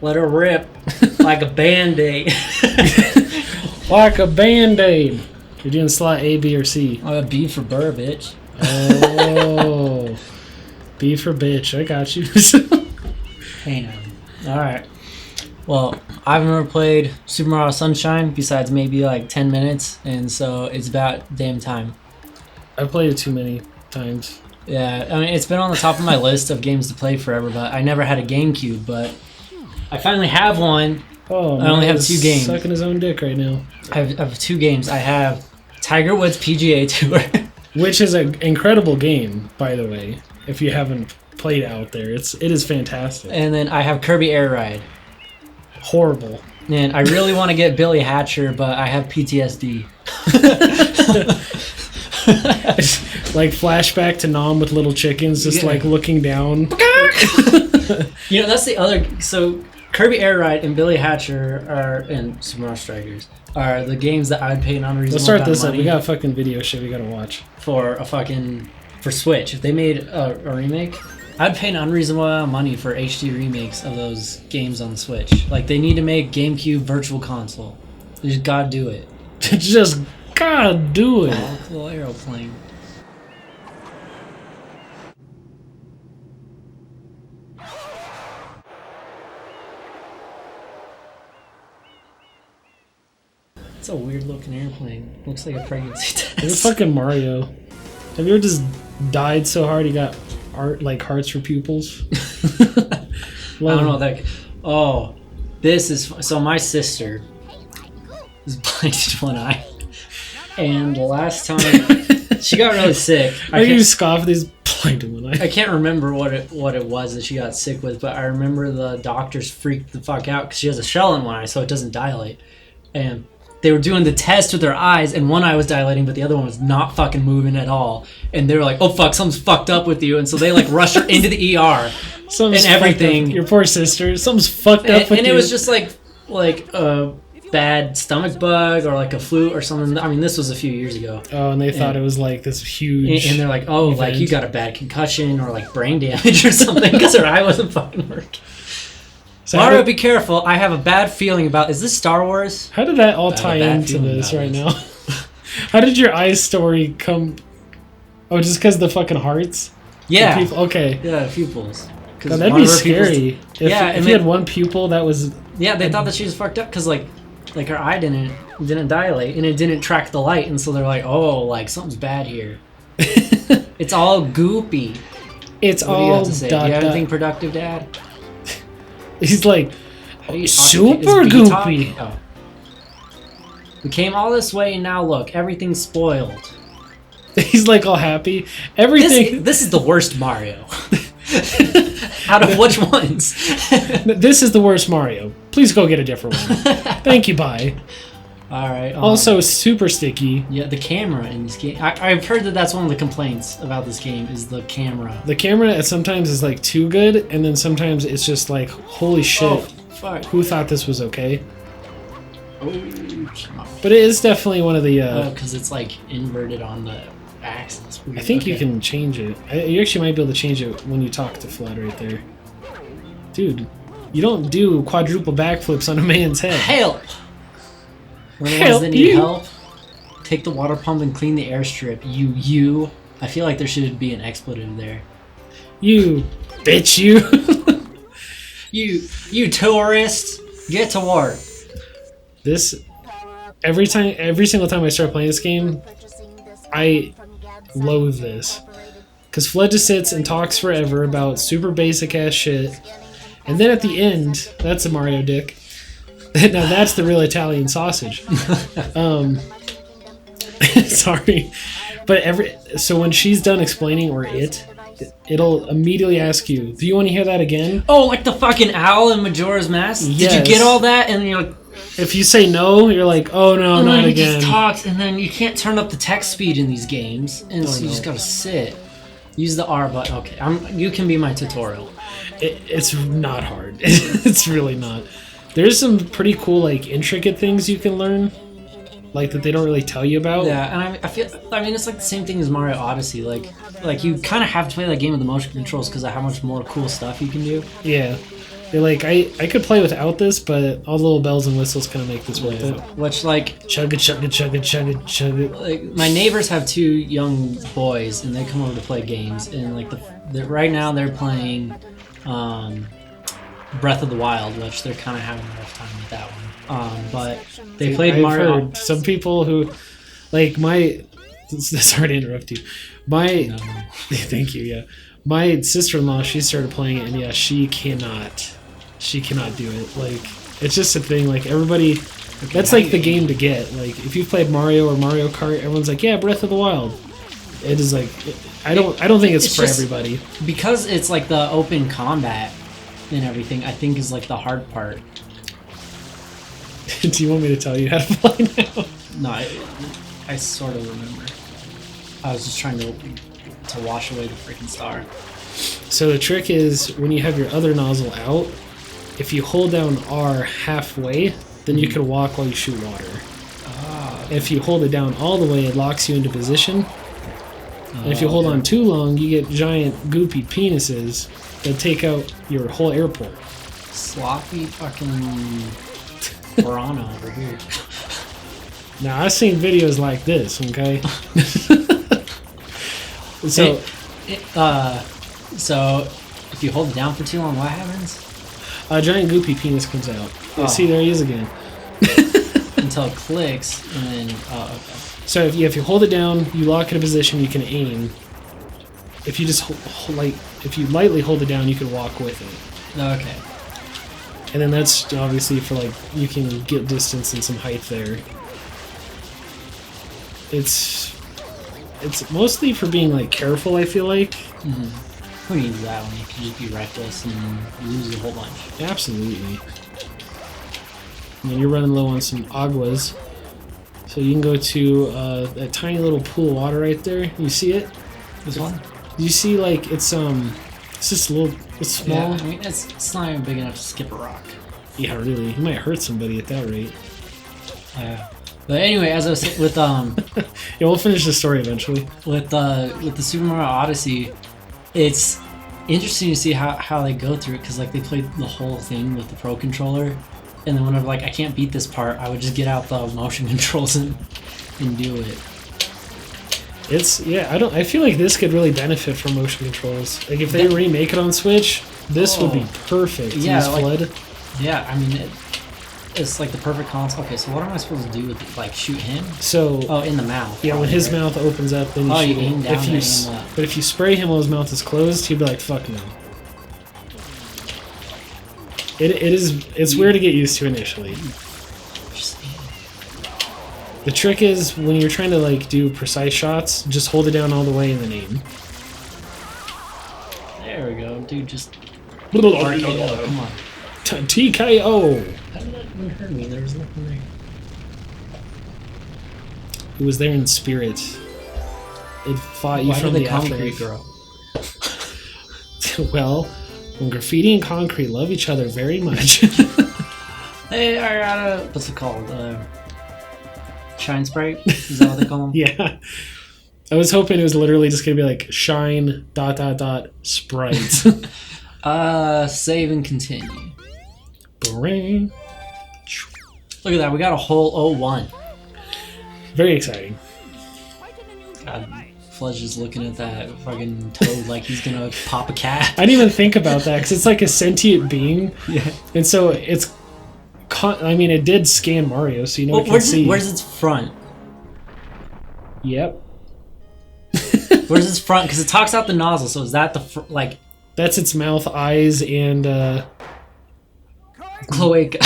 Let her rip like a Band-Aid. Like a Band-Aid. You're doing slot A, B, or C? B for burr, bitch. Oh. B for bitch. I got you. Hey now. Alright. Well, I've never played Super Mario Sunshine besides maybe like 10 minutes, and so it's about damn time. I've played it too many times. Yeah, I mean, it's been on the top of my list of games to play forever, but I never had a GameCube, but I finally have one. Oh, I only have 2 games. Sucking his own dick right now. I have 2 games. I have Tiger Woods PGA Tour. Which is an incredible game, by the way, if you haven't played out there. It is fantastic. And then I have Kirby Air Ride. Horrible. And I really want to get Billy Hatcher, but I have PTSD. Like flashback to Nom with little chickens just like looking down. You know, that's the other... So Kirby Air Ride and Billy Hatcher and Super Mario Strikers are the games that I'd pay an unreasonable Let's start amount of this up. money We got fucking video shit we gotta watch. for Switch. If they made a remake, I'd pay an unreasonable amount of money for HD remakes of those games on the Switch. Like, they need to make GameCube Virtual Console. They just gotta do it. Just gotta do it. Oh, little aeroplane. It's a weird looking airplane. Looks like a pregnancy test. It's fucking Mario. Have you ever just died so hard you got hearts for pupils? I don't know that. Oh, this is so. My sister is blind in one eye, and the last time she got really sick. I can scoff these blind in one eye. I can't remember what it was that she got sick with, but I remember the doctors freaked the fuck out because she has a shell in one eye, so it doesn't dilate, and they were doing the test with their eyes, and one eye was dilating, but the other one was not fucking moving at all. And they were like, "Oh fuck, something's fucked up with you." And so they like rushed her into the ER and everything. Your poor sister. Something's fucked up with you. And it was just like a bad stomach bug or like a flu or something. I mean, this was a few years ago. Oh, and they thought it was like this huge. And they're like, "Oh, event. Like you got a bad concussion or like brain damage or something," because her eye wasn't fucking working. So Mario, be careful. I have a bad feeling about... Is this Star Wars? How did that all tie into this right now? How did your eye story come... Oh, just because the fucking hearts? Yeah. Okay. Yeah, pupils. God, that'd be scary. If you had one pupil that was... Yeah, they thought that she was fucked up because like her eye didn't dilate and it didn't track the light. And so they're like, oh, like something's bad here. It's all goopy. It's what all... do you have to say? Do you have anything productive, Dad? He's like, super goopy. Oh. We came all this way and now look, everything's spoiled. He's like all happy. Everything. This is the worst Mario. Out of which ones? This is the worst Mario. Please go get a different one. Thank you, bye. Alright. Also, super sticky. Yeah, the camera in this game. I've heard that that's one of the complaints about this game is the camera. The camera sometimes is like too good, and then sometimes it's just like, holy shit, oh, fuck. Who thought this was okay? Oh, but it is definitely one of the... because it's like inverted on the axis. I think you can change it. You actually might be able to change it when you talk to FLUDD right there. Dude, you don't do quadruple backflips on a man's head. Help! When the ones that need help, take the water pump and clean the airstrip. You. I feel like there should be an expletive there. You, bitch, you. you tourist, get to work. This, every single time I start playing this game, I loathe this. Because FLUDD just sits and talks forever about super basic ass shit. And then at the end, that's a Mario dick. Now that's the real Italian sausage. Sorry. But so when she's done explaining, or it'll immediately ask you, do you want to hear that again? Oh, like the fucking owl in Majora's Mask? Yes. Did you get all that? And you're like... If you say no, you're like, oh no, not again. And then he just talks, and then you can't turn up the text speed in these games. And so you just gotta sit. Use the R button. Okay, you can be my tutorial. It's not hard. It's really not. There's some pretty cool, like, intricate things you can learn, like, that they don't really tell you about. Yeah, and I mean, it's like the same thing as Mario Odyssey. Like you kind of have to play that game with the motion controls because of how much more cool stuff you can do. Yeah. They're like, I could play without this, but all the little bells and whistles kind of make this worth it. Which, like, Chug it, chug it, chug it, chug it, chug it. like, my neighbors have 2 young boys, and they come over to play games. And like right now, they're playing Breath of the Wild, which they're kind of having a rough time with that one. But they played I've Mario. heard some people who, like my. Sorry to interrupt you. No. Thank you. Yeah, my sister-in-law, she started playing it, and yeah, she cannot do it. Like, it's just a thing. Like, everybody, that's like the game to get. Like, if you've played Mario or Mario Kart, everyone's like, yeah, Breath of the Wild. It is like, I don't think it's for just, everybody because it's like the open combat and everything. I think is like the hard part. Do you want me to tell you how to play now? No, I sort of remember. I was just trying to wash away the freaking star. So the trick is, when you have your other nozzle out, if you hold down R halfway, then you can walk while you shoot water. If you hold it down all the way, it locks you into position. And if you hold on too long, you get giant goopy penises that take out your whole airport. Sloppy fucking piranha over here. Now, I've seen videos like this, okay? So, so if you hold it down for too long, what happens? a giant goopy penis comes out. Oh. See, there he is again. Until it clicks, and then okay. So if you hold it down, you lock in a position, you can aim. If you just if you lightly hold it down, you can walk with it. Okay. And then that's obviously for, like, you can get distance and some height there. It's mostly for being, like, careful, I feel like. Who needs that when you can just be reckless and lose a whole bunch? Absolutely. And then you're running low on some aguas. So you can go to that tiny little pool of water right there. You see it? This one? You see, like, it's just a little, it's small. Yeah, I mean, it's not even big enough to skip a rock. Yeah, really. You might hurt somebody at that rate. But anyway, as I was saying, with Yeah, we'll finish the story eventually. with the Super Mario Odyssey, it's interesting to see how they go through it, because like they played the whole thing with the Pro Controller, and then whenever like I can't beat this part, I would just get out the motion controls and do it. I feel like this could really benefit from motion controls. Like, if they remake it on Switch, this would be perfect. Yeah, Use like, FLUDD. Yeah, I mean it's like the perfect console. Okay, so what am I supposed to do with it? Like shoot him? So in the mouth. yeah, when his right? mouth opens up, then you Oh, shoot you aim him. down and aim up. But if you spray him while his mouth is closed, he'd be like, "Fuck no." It's weird to get used to initially. The trick is, when you're trying to, like, do precise shots, just hold it down all the way and then aim. There we go, dude. Just RKO, come on. TKO. How did that even hurt me? There was nothing there. It was there in spirit. It fought you Why from did the the concrete afterlife. grow? Well, when graffiti and concrete love each other very much. Hey, I got a... What's it called? Shine Sprite? Is that what they call them? Yeah. I was hoping it was literally just going to be like, shine, ... Sprite. Save and continue. Bring. Look at that, we got a whole 01. Very exciting. God, Fledge is looking at that fucking toad like he's gonna pop a cat. I didn't even think about that, because it's like a sentient being. Yeah. And so it's... I mean, it did scan Mario, so you know it can see. Where's its front? Yep. Where's its front? Because it talks out the nozzle, so is that the like... That's its mouth, eyes, and cloaca.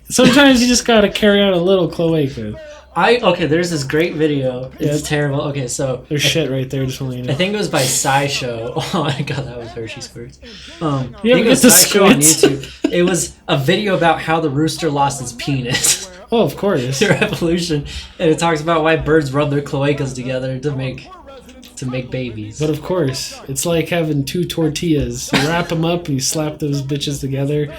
sometimes you just gotta carry out a little cloaca. Okay, there's this great video. It's Yeah. terrible. Okay, so There's shit right there, just want you to I know. think it was by SciShow. Oh my god, that was Hershey Squirts. You I ever think it was get the SciShow on squirts? YouTube. It was a video about how the rooster lost its penis. Oh, of course. Their evolution, and it talks about why birds rub their cloacas together to make babies. But of course, it's like having two tortillas. You wrap them up and you slap those bitches together.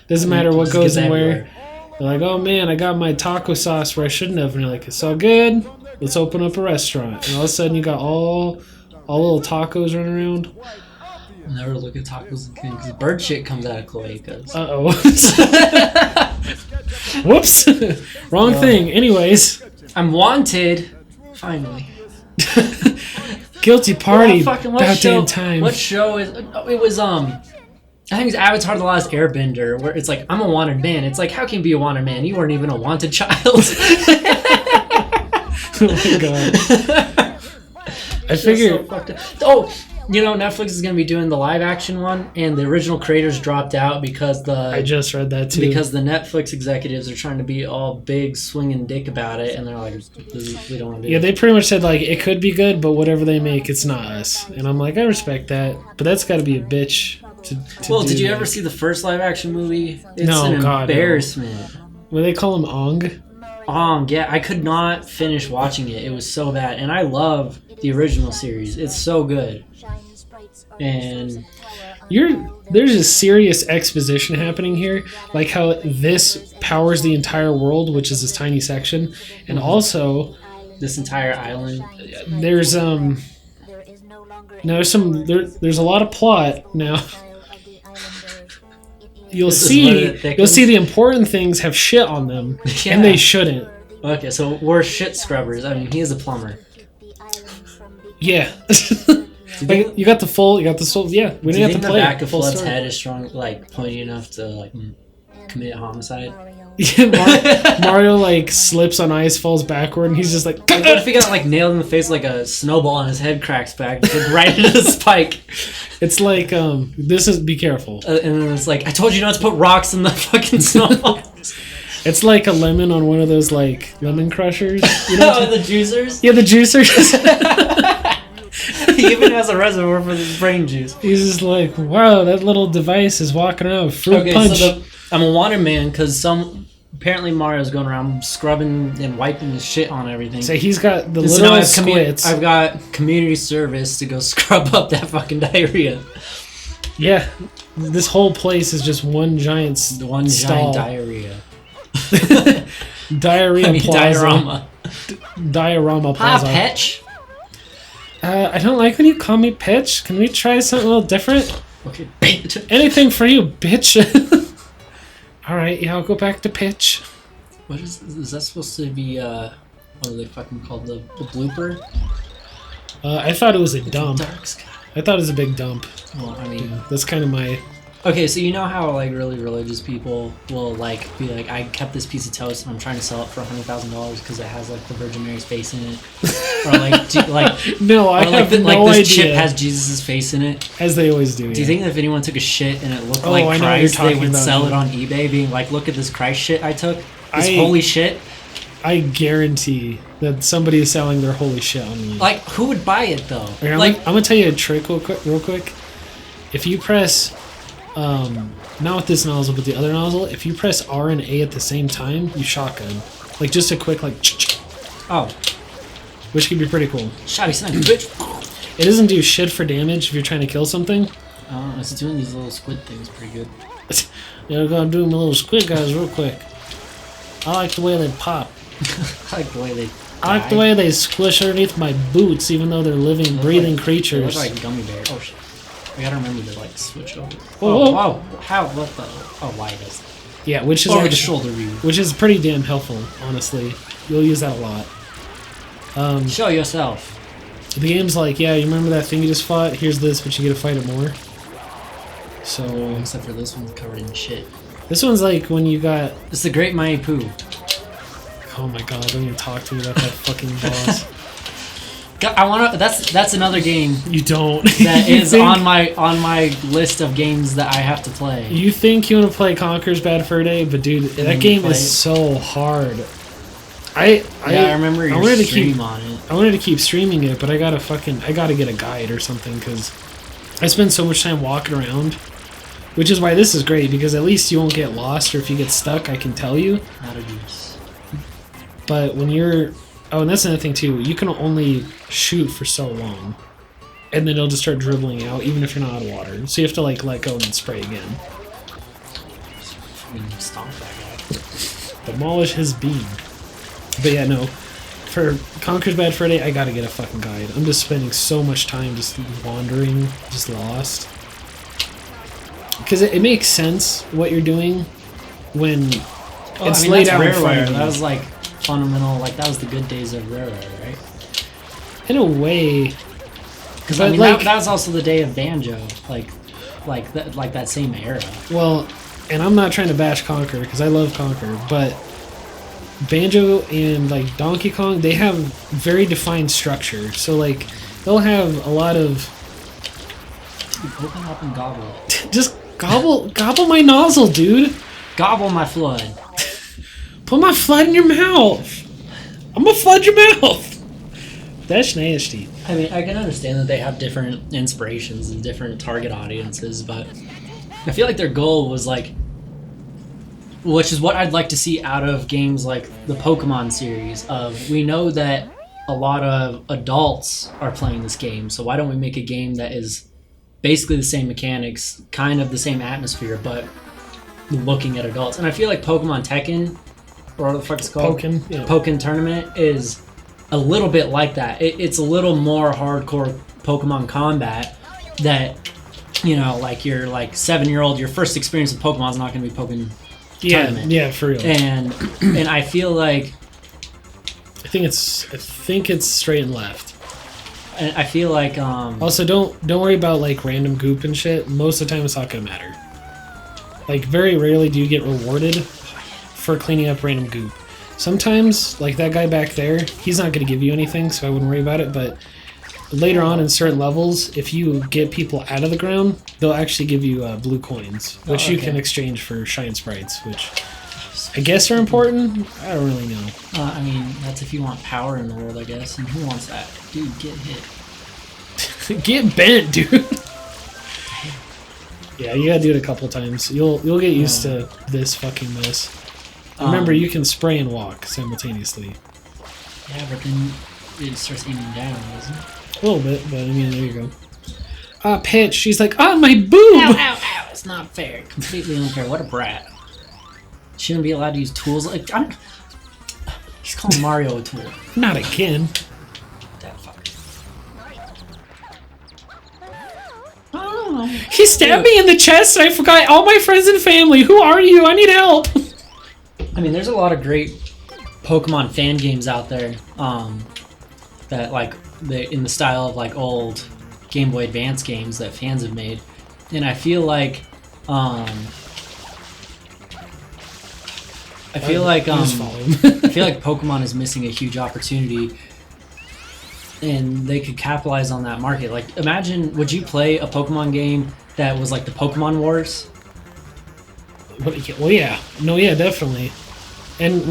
Doesn't matter what Just goes gets in where. everywhere. They're like, oh man, I got my taco sauce where I shouldn't have. And you're like, it's all good. Let's open up a restaurant. And all of a sudden you got all little tacos running around. Never look at tacos again because bird shit comes out of cloacas. Uh-oh. Whoops. Wrong thing. Anyways. I'm wanted. Finally. Guilty party. What About show, damn time. What show is... It was, I think it's Avatar The Last Airbender, where it's like, I'm a wanted man. It's like, how can you be a wanted man? You weren't even a wanted child. Oh my god. I figured... Oh, you know, Netflix is going to be doing the live action one, and the original creators dropped out because I just read that too. Because the Netflix executives are trying to be all big swinging dick about it, and they're like, we don't want to do Yeah, it. they pretty much said, like, it could be good, but whatever they make, it's not us. And I'm like, I respect that. But that's got to be a bitch to Well, do did you that. ever see the first live action movie? It's No, an God, no. embarrassment. What do they call him, Ong? Yeah, I could not finish watching it. It was so bad. And I love the original series. It's so good. And There's a serious exposition happening here, like how this powers the entire world, which is this tiny section, and also this entire island. there's now there's there's a lot of plot now. You'll see the important things have shit on them, Yeah. and they shouldn't. Okay, so we're shit scrubbers. I mean, he is a plumber. Yeah. Like, you got the soul. Yeah, we Do you didn't have think to the play back it. of Full FLUDDS' story. head is strong, like pointy enough to like commit homicide? Yeah, Mario like slips on ice, falls backward, and he's just like. Like, what if he got like nailed in the face like a snowball and his head cracks back, like, right into the spike? It's like this is be careful. And then it's like, I told you not to put rocks in the fucking snowballs. It's like a lemon on one of those like lemon crushers. You know? Oh, the juicers. Yeah, the juicers. He even has a reservoir for this brain juice. He's just like, wow, that little device is walking around with fruit punch. So I'm a wanted man because apparently Mario's going around scrubbing and wiping his shit on everything. So he's got the So little now I have squits. I've got community service to go scrub up that fucking diarrhea. Yeah, this whole place is just one giant One stall. giant diarrhea. Diarrhea I mean, plaza. diorama. Diorama Hi, plaza. Petch. I don't like when you call me Pitch. Can we try something a little different? Okay, bitch. Anything for you, bitch. Alright, yeah, I'll go back to Pitch. What is that supposed to be? What are they fucking called? The blooper? I thought it was a dump. Dark sky. I thought it was a big dump. Well, I mean, That's kind of my... okay, so you know how like really religious people will like be like, I kept this piece of toast and I'm trying to sell it for $100,000 because it has like the Virgin Mary's face in it, or like No, I have this no idea. chip has Jesus' face in it. As they always do. Do you think that if anyone took a shit and it looked Oh, like I know what Christ, you're they talking would about, sell yeah. it on eBay, being like, look at this Christ shit I took, this I- holy shit? I guarantee that somebody is selling their holy shit on me. Like, who would buy it though? Okay, I'm gonna tell you a trick real quick. If you press, not with this nozzle, but the other nozzle, if you press R and A at the same time, you shotgun. Like, just a quick, like, Oh, which could be pretty cool. shotty sniper, bitch. It doesn't do shit for damage if you're trying to kill something. It's doing these little squid things pretty good. Yeah, I'm gonna do my little squid guys real quick. I like the way they pop. I like the way they. I like the way they squish underneath my boots, even though they're living, breathing They creatures. look like gummy bears. Oh shit! I gotta remember to like switch over. Whoa, Oh whoa. wow! How? What the? Oh, why does? Yeah, which is Or the actually, shoulder view. which is pretty damn helpful, honestly. You'll use that a lot. Show yourself. The game's like, yeah, you remember that thing you just fought? Here's this, but you get to fight it more. So Except for this one's covered in shit. this one's like when you got. It's the Great Mighty Pooh. Oh my god! Don't even talk to me about that fucking boss. I wanna. That's another game You don't. that You is think- on my list of games that I have to play. You think you want to play Conker's Bad Fur Day, but dude, that you game play is it. so hard. I remember your wanted to stream keep on it. I wanted to keep streaming it, but I gotta get a guide or something because I spend so much time walking around. Which is why this is great because at least you won't get lost, or if you get stuck, I can tell you. Not a use. But when you're and that's another thing too. You can only shoot for so long, and then it'll just start dribbling out, even if you're not out of water. So you have to like let go and then spray again. Fucking stomp that guy. Demolish his beam. But yeah, no. For Conker's Bad Friday, I gotta get a fucking guide. I'm just spending so much time just wandering, just lost. because it makes sense what you're doing when it's I mean, laid out in that's front Rareware. of you. That was like fundamental. Like that was the good days of Rareware, right? In a way, Because but I mean, like, that was also the day of Banjo, like that same era. well, and I'm not trying to bash Conquer because I love Conquer, but Banjo and like Donkey Kong, they have very defined structure. So like they'll have a lot of Dude, open up and gobble it. just gobble my nozzle, dude. Gobble my flood. Put my flood in your mouth. I'm gonna flood your mouth. That's nasty. I mean, I can understand that they have different inspirations and different target audiences, but I feel like their goal was like, which is what I'd like to see out of games like the Pokemon series. Of we know that a lot of adults are playing this game, so why don't we make a game that is basically the same mechanics, kind of the same atmosphere, but looking at adults? And I feel like Pokemon Tekken, or what the fuck it's called, Pokken Tournament, is a little bit like that. It's a little more hardcore Pokemon combat that, you know, like your like 7-year-old, your first experience with Pokemon is not going to be Pokken Tournament. Yeah, for real. And I feel like I think it's straight and left. And I feel like Also, don't worry about like random goop and shit. Most of the time, it's not gonna matter. Like very rarely do you get rewarded for cleaning up random goop. Sometimes, like that guy back there, he's not gonna give you anything, so I wouldn't worry about it. But later on in certain levels, if you get people out of the ground, they'll actually give you blue coins, which you can exchange for shine sprites, which I guess are important. I don't really know. I mean, that's if you want power in the world, I guess. And who wants that? Dude, get hit. Get bent, dude. Yeah, you gotta do it a couple times. You'll get used to this fucking mess. Remember, you can spray and walk simultaneously. Yeah, but then it starts aiming down, doesn't it? A little bit, but I mean, there you go. Pitch. She's like, my boob! Ow, ow, ow. It's not fair. Completely unfair. What a brat. Shouldn't be allowed to use tools like... He's calling Mario a tool. Not again. That fucker. Oh. He stabbed me in the chest and I forgot all my friends and family. Who are you? I need help. I mean, there's a lot of great Pokemon fan games out there that, like, in the style of, like, old Game Boy Advance games that fans have made. And I feel like... I feel like Pokemon is missing a huge opportunity, and they could capitalize on that market. Like, imagine, would you play a Pokemon game that was like the Pokemon Wars? Well, yeah. No, yeah, definitely. And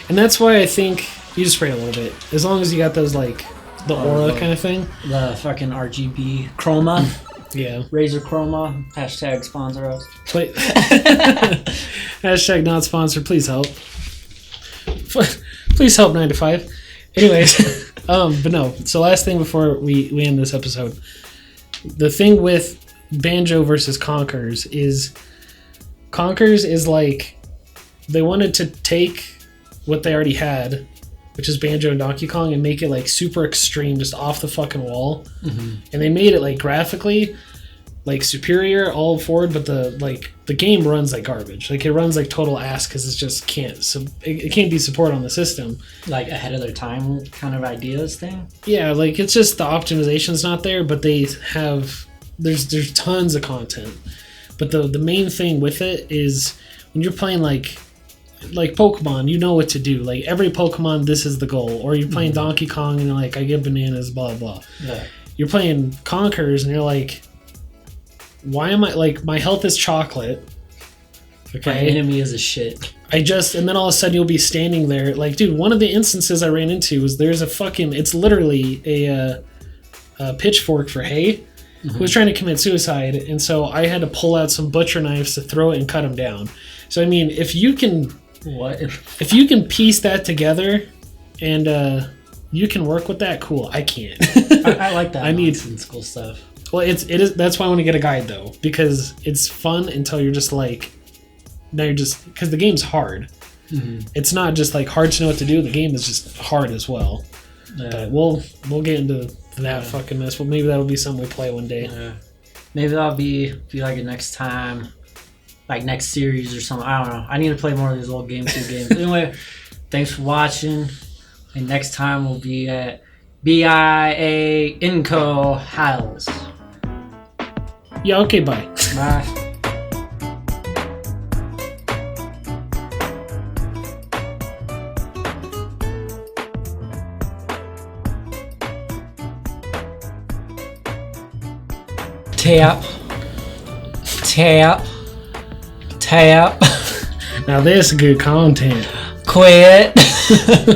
that's why I think you just spray a little bit. As long as you got those, like, the aura kind of thing. The fucking RGB Chroma. Yeah. Razor Chroma. Hashtag sponsor us. But hashtag not sponsored. Please help. Please help 9 to 5. Anyways, but no. So last thing before we end this episode, the thing with Banjo versus Conkers is like they wanted to take what they already had, which is Banjo and Donkey Kong, and make it like super extreme, just off the fucking wall. Mm-hmm. And they made it like graphically like superior all forward, but the game runs like garbage. Like it runs like total ass because it just can't. So it can't be supported on the system. Like ahead of their time kind of ideas thing. Yeah, like it's just the optimization's not there, but they have there's tons of content. But the main thing with it is when you're playing like Pokemon, you know what to do. Like every Pokemon, this is the goal. Or you're playing Donkey Kong and you're like, I get bananas, blah blah. Yeah. You're playing Conkers and you're like, why am I like my health is chocolate? Okay. My enemy is a shit. And then all of a sudden you'll be standing there. Like, dude, one of the instances I ran into was there's a fucking, it's literally a pitchfork for hay who was trying to commit suicide. And so I had to pull out some butcher knives to throw it and cut him down. So, I mean, if you can piece that together and you can work with that, cool. I can't. I like that. I need school stuff. Well, it is. That's why I want to get a guide though, because it's fun until you're just like, now you're just because the game's hard. Mm-hmm. It's not just like hard to know what to do. The game is just hard as well. Yeah. But we'll get into that fucking mess. Well, maybe that'll be something we play one day. Yeah. Maybe that'll be like a next time, like next series or something. I don't know. I need to play more of these old GameCube games. Anyway, thanks for watching. And next time we'll be at BIA Inco Hiles. Yeah, okay, bye. Bye. Tap. Tap. Tap. Now this is good content. Quit.